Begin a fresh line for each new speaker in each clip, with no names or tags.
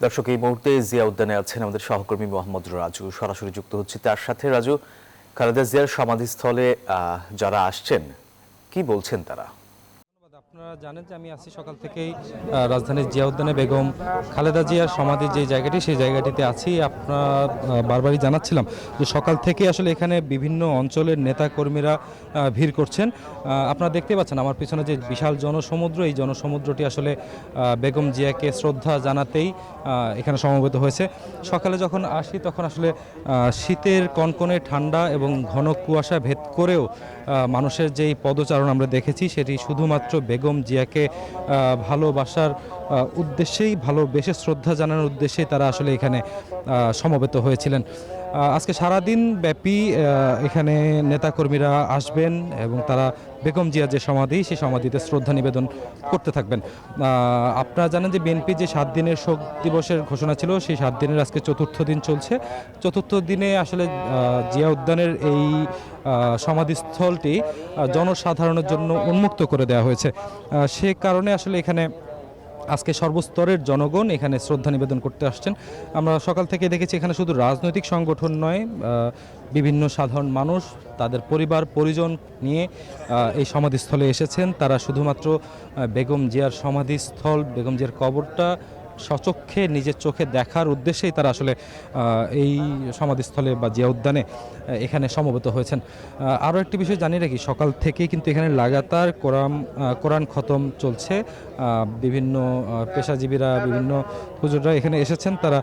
দর্শক, এই মুহূর্তে জিয়া উদ্যানে আছেন আমাদের সহকর্মী মোহাম্মদ রাজু। সরাসরি যুক্ত হচ্ছে তার সাথে। রাজু, খালেদা জিয়ার সমাধিস্থলে যারা আসছেন কি বলছেন তারা?
আপনারা জানেন যে আমি আছি সকাল থেকেই রাজধানীর জিয়া উদ্যানে বেগম খালেদা জিয়ার সমাধির যে জায়গাটি সেই জায়গাটিতে আছি। আপনারা বারবারই জানাচ্ছিলাম যে সকাল থেকে আসলে এখানে বিভিন্ন অঞ্চলের নেতা কর্মীরা ভিড় করছেন। আপনারা দেখতে পাচ্ছেন আমার পিছনে যে বিশাল জনসমুদ্র, এই জনসমুদ্রটি আসলে বেগম জিয়াকে শ্রদ্ধা জানাতেই এখানে সমবেত হয়েছে। সকালে যখন আসি তখন আসলে শীতের কনকনে ঠান্ডা এবং ঘন কুয়াশা ভেদ করেও মানুষের যেই পদচারণ আমরা দেখেছি সেটি শুধুমাত্র বেগম জিয়াকে ভালোবাসার উদ্দেশ্যেই, ভালোবেসে শ্রদ্ধা জানানোর উদ্দেশ্যেই তারা আসলে এখানে সমবেত হয়েছিলেন। আজকে সারাদিন ব্যাপী এখানে নেতাকর্মীরা আসবেন এবং তারা বেগম জিয়ার যে সমাধি সেই সমাধিতে শ্রদ্ধা নিবেদন করতে থাকবেন। আপনারা জানেন যে বিএনপি যে 7 দিনের শোক দিবসের ঘোষণা ছিল সেই 7 দিনের আজকে চতুর্থ দিন চলছে। চতুর্থ দিনে আসলে জিয়া উদ্যানের এই সমাধিস্থলটি জনসাধারণের জন্য উন্মুক্ত করে দেওয়া হয়েছে। সে কারণে আসলে এখানে আজকে সর্বস্তরের জনগণ এখানে শ্রদ্ধা নিবেদন করতে আসছেন। আমরা সকাল থেকে দেখেছি এখানে শুধু রাজনৈতিক সংগঠন নয়, বিভিন্ন সাধারণ মানুষ তাদের পরিবার পরিজন নিয়ে এই সমাধিস্থলে এসেছেন। তারা শুধুমাত্র বেগম জিয়ার সমাধিস্থল, বেগম জিয়ার কবরটা স্বচক্ষে নিজের চোখে দেখার উদ্দেশ্যেই তারা আসলে এই সমাধিস্থলে বা জিয়া উদ্যানে এখানে সমবেত হয়েছেন। আরও একটি বিষয় জানিয়ে রাখি, সকাল থেকেই কিন্তু এখানে লাগাতার কোরআন খতম চলছে। বিভিন্ন পেশাজীবীরা, বিভিন্ন হুজুররা এখানে এসেছেন, তারা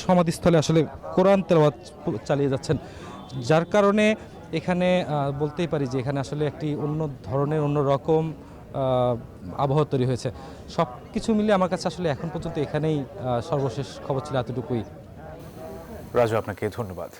সমাধিস্থলে আসলে কোরআন তেলাওয়াত চালিয়ে যাচ্ছেন। যার কারণে এখানে বলতেই পারি যে এখানে আসলে একটি অন্য ধরনের, অন্য রকম আবহাওয়া তৈরি হয়েছে। সব কিছু মিলে আমার কাছে আসলে এখন পর্যন্ত এখানেই সর্বশেষ খবর ছিল এতটুকুই।
রাজু, আপনাকে ধন্যবাদ।